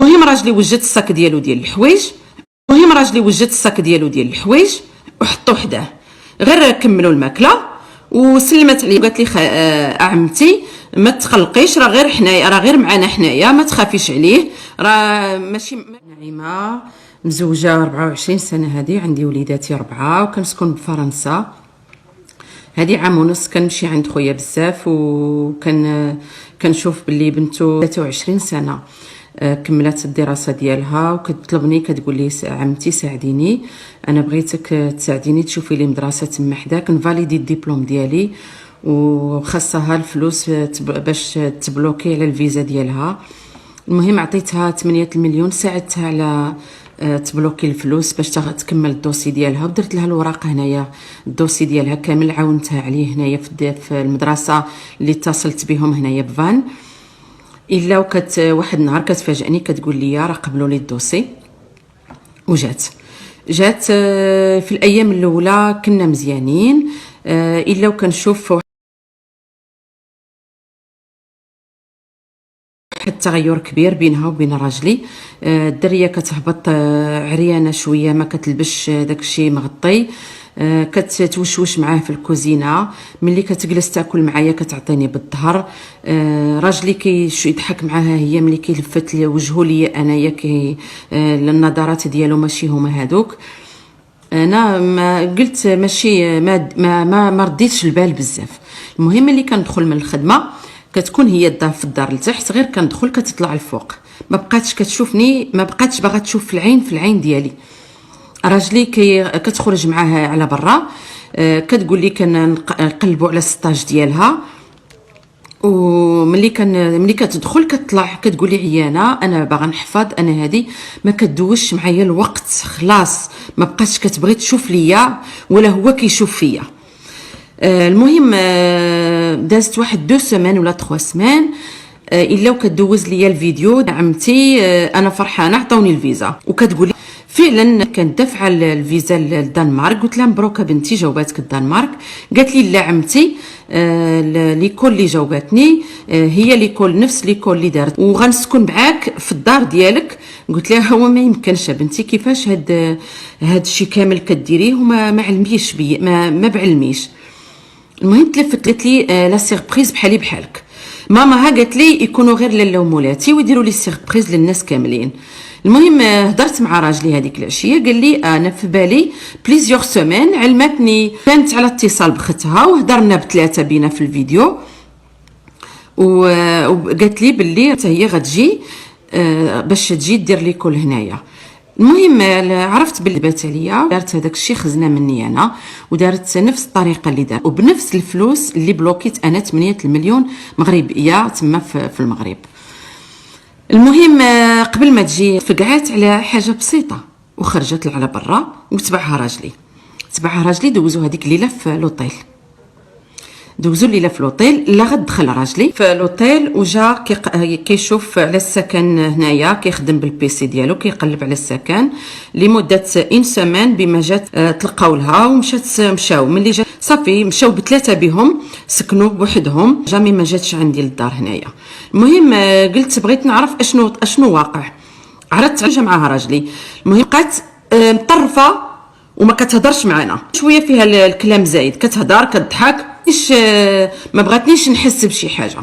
المهم راجلي وجد الصاك ديالو ديال الحوايج وحطو حداه، غير كملوا الماكله وسلمت عليه وقالت لي عمتي ما تقلقيش، راه غير حنايا، راه غير معنا حنايا، ما تخافيش عليه، راه ماشي. نعيمه مزوجه 24 سنه، هذه عندي وليداتي 4 وكنسكن بفرنسا. هذه عام ونص كنمشي عند خويا بزاف كنشوف باللي بنته 23 سنه كملت الدراسه ديالها وكتطلبني كتقول لي عمتي ساعديني، انا بغيتك تساعديني تشوفي لي مدرسه تما حداك نفاليدي الدبلوم ديالي، وخاصها الفلوس باش تبلوكي على الفيزا ديالها. المهم عطيتها 8 المليون، ساعدتها على تبلوكي الفلوس باش تكمل الدوسي ديالها، ودرت لها الوراق هنايا، الدوسي ديالها كامل عاونتها عليه هنايا في المدرسه اللي اتصلت بهم هنايا بفان. الا واحد النهار كتفاجئني كتقول لي راه قبلوا لي الدوسي وجات في الايام الاولى كنا مزيانين، الا وكنشوف واحد التغير كبير بينها وبين راجلي. الدريه كتهبط عريانه شويه، ما كتلبش داكشي مغطي، كتوشوش معاه في الكوزينه، ملي كتجلس تاكل معايا كتعطيني بالظهر. راجلي كيضحك معاها هي ملي كيلفت وجهه ليا انايا، النظرات ديالو ماشي هما هادوك. انا ما قلت ماشي ما رديتش البال بزاف. المهم ملي كندخل من الخدمه كتكون هي الدار في الدار لتحت، غير كندخل كتطلع الفوق، ما بقاتش كتشوفني، ما بقاتش باغا تشوف في العين ديالي. راجلي كتخرج معاه على برا، كتقول لي كنقلبوا على السطاج ديالها، وملي كتدخل كتطلع كتقول لي عيانه، انا باغا نحفظ، انا هذه ما كدوش معايا الوقت، خلاص ما بقاتش كتبغي تشوف ليا ولا هو كيشوف فيا. المهم دازت واحد 2 سيمان ولا 3 سيمان، الا وكدوز ليا الفيديو عمتي انا فرحانه عطوني الفيزا، وكتقول لي فعلا كانت دافعه الفيزا للدنمارك. قلت لها مبروكه بنتي جاوباتك الدنمارك. قالت لي لا عمتي ليكول اللي جاوباتني هي ليكول نفس ليكول اللي دارت، وغنسكن معاك في الدار ديالك. قلت لها هو ما يمكنش بنتي، كيفاش هاد الشيء كامل كديريه وما علميش بيا، ما بعلميش. المهم تلفت قالت لي لا سيربريز بحالي بحالك. ماما قالت لي يكونوا غير لاله ومولاتي ويديروا لي سيربريز للناس كاملين. المهم هضرت مع راجلي هذيك العشيه، قال لي انا في بالي بليزيور سيمين، علمتني كانت على اتصال بختها وهضرنا ب3 بينا في الفيديو، وقالت لي باللي حتى هي غتجي باش تجي دير لي كل هنايا. المهم عرفت باللي بات عليا، دارت هذاك الشيء خزنه مني انا، ودارت نفس الطريقه اللي دارت وبنفس الفلوس اللي بلوكيت انا 8 المليون مغربيه تما في المغرب. المهم قبل ما تجي فقعات على حاجه بسيطه وخرجت على برا، وتبعها راجلي دوزوا هذيك الليله في لوطيل، دوزوا الليله في لوطيل. لا غد دخل راجلي في لوطيل وجا كيشوف على السكن هنايا، كيخدم بالبيسي ديالو، كيقلب على السكن لمده 1 سيمان. بما جات تلقاو لها مشاو ملي جات صافي مشاو ب3 بهم سكنوا بوحدهم، جامي ما جاتش عندي للدار هنايا. المهم قلت بغيت نعرف اشنو واقع، عرضت حاجه معها راجلي. المهم بقات مطرفه وما كتهضرش معنا، شويه فيها الكلام زايد، كتهضر كتضحك، ما بغاتنيش نحس بشي حاجه.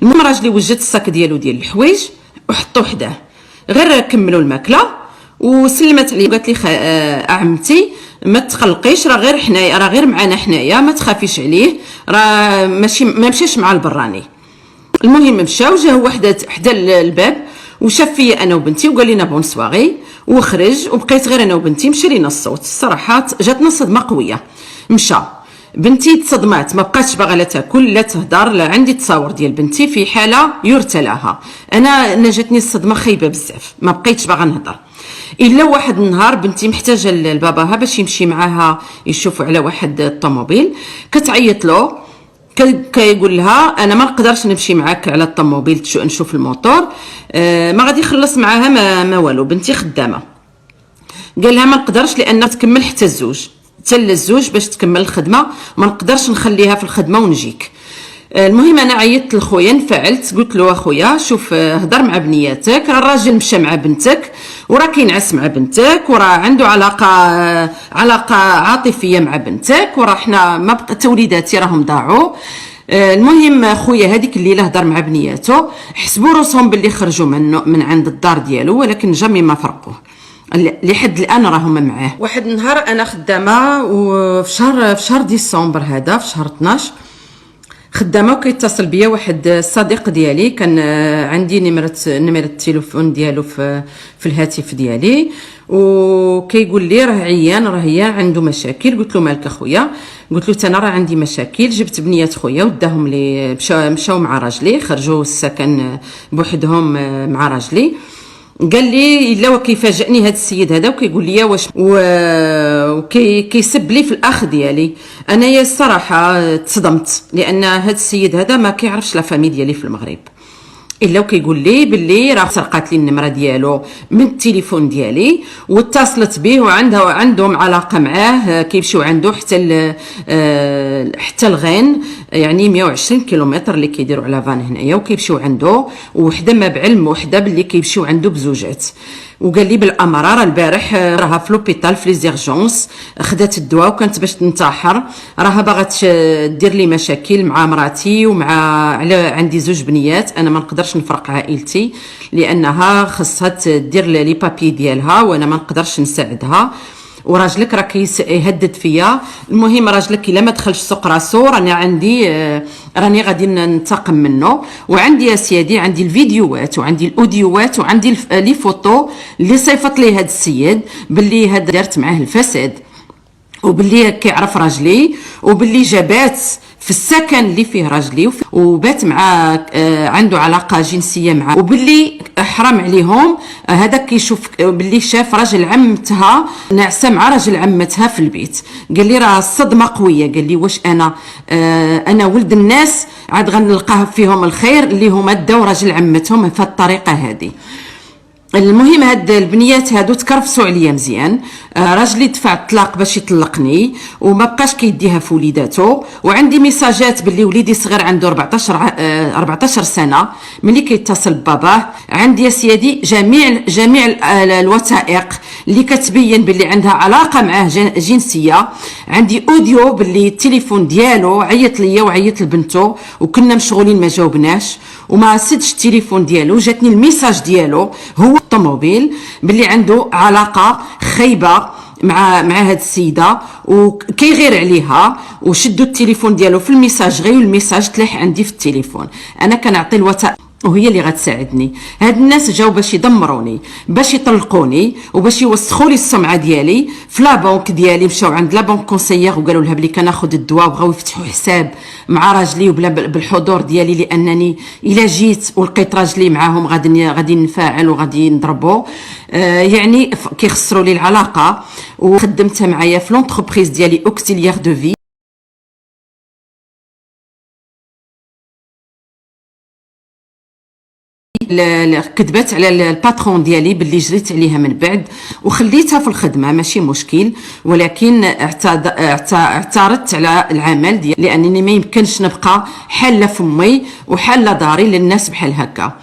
المهم راجلي وجد الصاك ديالو ديال الحوايج وحطو حداه، غير كملوا الماكله وسلمت عليه وقالت لي عمتي ما تقلقيش، راه غير حنايا، راه غير معنا حنايا، ما تخافيش عليه، راه ما مشاش مع البراني. المهم مشاو، جا هو حدا الباب وشاف فيا انا وبنتي وقال لنا بون سواغي وخرج، وبقيت غير انا وبنتي. مشى لينا الصوت، الصراحه جاتنا صدمه قويه. مشى بنتي تصدمات، ما بقاتش باغا لا تاكل لا تهدر، لا عندي تصاور ديال بنتي في حاله يرثى لها. انا جاتني الصدمه خايبه بزاف، ما بقيتش باغا نهضر. الا واحد النهار بنتي محتاجه لباباها باش يمشي معاها يشوفوا على واحد الطوموبيل، كتعيط له كيقول لها انا ما نقدرش نمشي معاك على الطوموبيل نشوف الموتور، ما غادي يخلص معاها ما والو. بنتي خدامه، قال لها ما نقدرش لان تكمل حتى الزوج باش تكمل الخدمه، ما نقدرش نخليها في الخدمه ونجيك. المهم انا عيطت لخويا، انفعلت، قلت له اخويا شوف هضر مع بنياتك، راه الراجل مشى مع بنتك وراه كينعس مع بنتك وراه عنده علاقه عاطفيه مع بنتك، وراه حنا ما بقى توليداتي راهم ضاعوا. المهم خويا هذيك الليله هضر مع بنياته، حسبوا روسهم باللي خرجوا من عند الدار ديالو، ولكن جامي ما فرقوه لحد الان راهم معاه. واحد النهار انا خدامه وفي شهر ديسمبر هذا، في شهر 12 خدامه، وكيتصل بيا واحد الصديق ديالي، كان عندي نمره التليفون ديالو في الهاتف ديالي، وكيقول لي راه عيان، راه هي عنده مشاكل. قلت له مالك اخويا؟ قلت له انا راه عندي مشاكل، جبت بنيات خويا وداهم لي، مشاو مع راجلي، خرجوا السكن بوحدهم مع راجلي. قال لي الا وكيفاجئني هذا السيد هذا وكيقول لي واش وكيسب لي في الاخ ديالي. انايا الصراحه تصدمت، لان هذا السيد هذا ما كيعرفش لا فامي ديالي في المغرب، الا وكيقول لي باللي راه سرقات لي النمره ديالو من التليفون ديالي واتصلت به وعندهم علاقه معاه، كيمشيو عنده حتى الغين، يعني 120 كيلومتر اللي كيديروا على فان هنايا، وكيمشيو عنده وحده ما بعلم وحده باللي كيمشيو عنده بزوجات. وقال لي بالاماره البارح راها في لوبيتال في لي زيرجونس، خدات الدواء وكانت باش تنتحر، راها باغا دير لي مشاكل مع مراتي عندي زوج بنيات، انا ما نقدرش نفرق عائلتي لانها خصها دير لي بابي ديالها وانا ما نقدرش نساعدها، وراجلك راه كيهدد فيا. المهم راجلك الا ما دخلش سوق راسو راني غادي ننتقم منه، وعندي يا سيدي عندي الفيديوهات وعندي الاوديوات وعندي لي فوتو اللي صيفط لي هذا السيد باللي هاد دارت معاه الفساد، وباللي كيعرف راجلي، وباللي جابات في السكن اللي فيه راجلي وبات مع عنده علاقه جنسيه معه، وباللي حرام عليهم هذا كيشوف باللي شاف راجل عمتها ناعسه مع راجل عمتها في البيت. قال لي راه الصدمه قويه، قال لي واش انا ولد الناس عاد غنلقاه فيهم الخير اللي هما داو راجل عمتهم في الطريقه هذه. المهم هاد البنيات هادو تكرفسوا عليا مزيان، راجلي دفع الطلاق باش يطلقني وما بقاش كيديها في وليداتو، وعندي ميساجات باللي وليدي صغير عنده 14 سنه ملي كيتصل بباباه. عندي يا سيدي جميع الوثائق اللي كتبين باللي عندها علاقه معاه جنسيه، عندي اوديو باللي التليفون ديالو عيط ليا وعيط لبنته وكنا مشغولين ما جاوبناش وما سدش التليفون ديالو، جاتني الميساج ديالو هو الطوموبيل باللي عنده علاقه خايبه مع هاد السيده وكيغير عليها، وشدوا التليفون ديالو في الميساج غير والميساج تلاح عندي في التليفون. انا كنعطي الوثائق وهي اللي غتساعدني. هاد الناس جاو باش يدمروني، باش يطلقوني وباش يوسخوا لي السمعه ديالي. في لا بنك ديالي مشاو عند لا بنك كونسيير وقالوا لها بلي كناخذ الدواء، وبغاو يفتحوا حساب مع راجلي وبلا بالحضور ديالي، لانني الا جيت ولقيت راجلي معاهم غادي نفاعل وغادي نضربو. يعني كيخسروا لي العلاقه. وخدمتها معايا في لونتربريز ديالي اوكسيليير دو في، كتبت على الباترون ديالي باللي جريت عليها من بعد وخليتها في الخدمه ماشي مشكل، ولكن اعترضت على العمل ديالي لانني ما يمكنش نبقى حاله فمي وحاله داري للناس بحال هكا.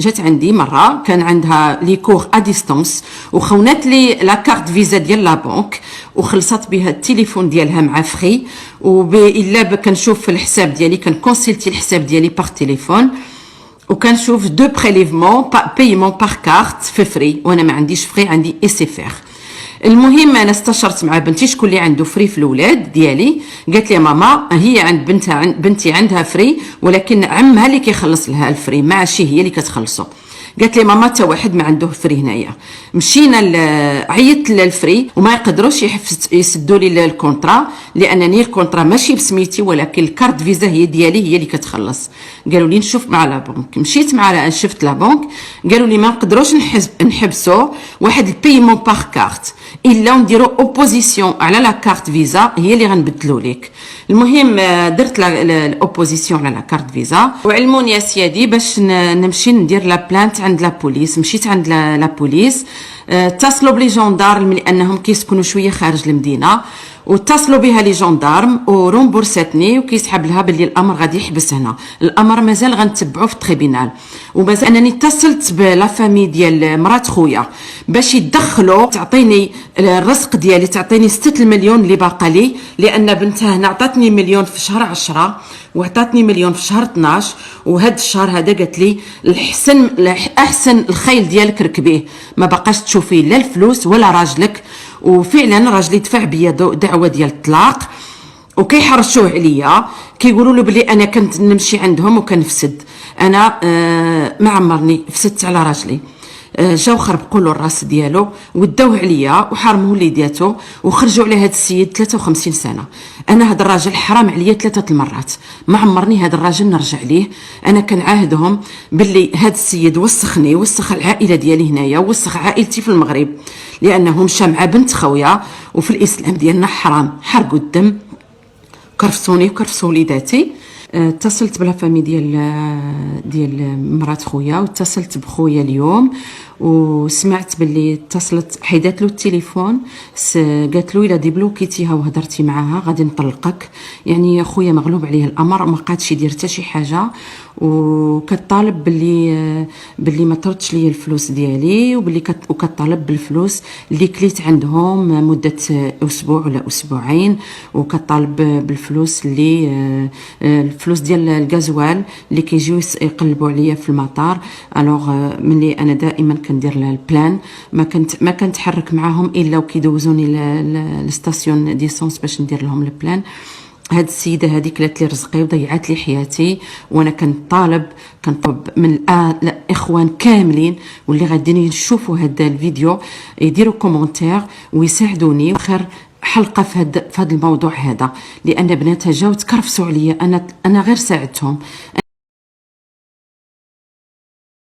جات عندي مره كان عندها لي كور ا ديستانس وخونات لي لا كارت فيزا ديال لا بنك وخلصت بها التليفون ديالها مع فري، الا كنشوف في الحساب ديالي كنكونسلتي الحساب ديالي باغ تليفون وكنشوف دو بريليفمون بايمون باغ كارت في فري، وانا ما عنديش فري، عندي اس اف ار. المهم انا استشرت مع بنتي شكون اللي عنده فري في الاولاد ديالي، قالت لي ماما هي عند بنتي عندها فري ولكن عمها اللي كيخلص لها الفري ماشي هي اللي كتخلصو. قالت لي ماما حتى واحد ما عنده فري هنايا. مشينا عيطت للفري وما يقدروش يسدوا لي الكونطرا لانني الكونطرا ماشي بسميتي ولكن الكارت فيزا هي ديالي هي اللي كتخلص. قالوا لي نشوف مع لا بنك، مشيت مع شفت لا بنك قالوا لي ما نقدروش نحبسوا واحد البيمون باغ كارت الا نديروا اوبوزيسيون على لا كارت فيزا هي اللي غنبدلوا لك. المهم درت الاوبوزيسيون على لا كارت فيزا وعلموني يا سيادي باش نمشي ندير لا بلانت عند لا بوليس. مشيت عند لا بوليس، اتصلوا بلي جوندارم لانهم كيسكنوا شويه خارج المدينه واتصلوا بها لي جوندارم ورومبورساتني وكيسحب لها باللي الامر غادي يحبس هنا. الامر مازال غنتبعوه في التريبينال، ومازال انني اتصلت بلا فامي ديال مرات خويا باش يدخلوا تعطيني الرزق ديالي، تعطيني 6 المليون اللي باقا لي، لان بنتها هنا عطاتني مليون في شهر 10 وعطاتني مليون في شهر 12، وهذا الشهر هذا قالت لي احسن الخيل ديالك ركبيه، ما بقاش تشوفي لا الفلوس ولا راجلك. وفعلا راجلي دفع بيا دعوه ديال الطلاق وكيحرشوه عليا، كيقولوا له بلي انا كنت نمشي عندهم وكنفسد. انا ما عمرني فسدت على راجلي. جاو خربقوا له الراس ديالو وداوه عليا وحرموا وليداتو وخرجوا على هذا السيد 53 سنه. انا هذا الراجل حرام عليا 3 المرات، ما عمرني هذا الراجل نرجع ليه. انا كنعاهدهم باللي هذا السيد وسخني، وسخ العائله ديالي هنايا، وسخ عائلتي في المغرب، لانه مشى مع بنت خويا، وفي الاسلام ديالنا حرام حرقوا الدم. كرفسوني وكرفسوا وليداتي. اتصلت بلا فامي ديال مرات خويا، واتصلت بخويا اليوم وسمعت باللي اتصلت، حيدات له التليفون، قالت له الا ديبلوكيتيها وهضرتي معاها غادي نطلقك. يعني خويا مغلوب عليه الامر، ما قادش يدير حتى شي حاجه، وكطالب باللي ما تردش ليا الفلوس ديالي، وكطالب بالفلوس اللي كليت عندهم مده اسبوع ولا اسبوعين، وكطالب بالفلوس اللي الفلوس ديال الغازوال اللي كيجيو يقلبوا عليا في المطار. الوغ ملي انا دائما كندير لها البلان، ما كنتحرك معاهم الا وكيدوزوني للستاسيون ديسونس باش ندير لهم البلان. هاد السيده هذه كلات لي رزقي وضيعت لي حياتي، وانا كنطالب من الاخوان كاملين واللي غاديين يشوفوا هذا الفيديو يديروا كومونتير ويساعدوني وخير حلقه في هذا الموضوع هذا، لان بناتها جاو تكرفسوا عليا. انا غير ساعدتهم.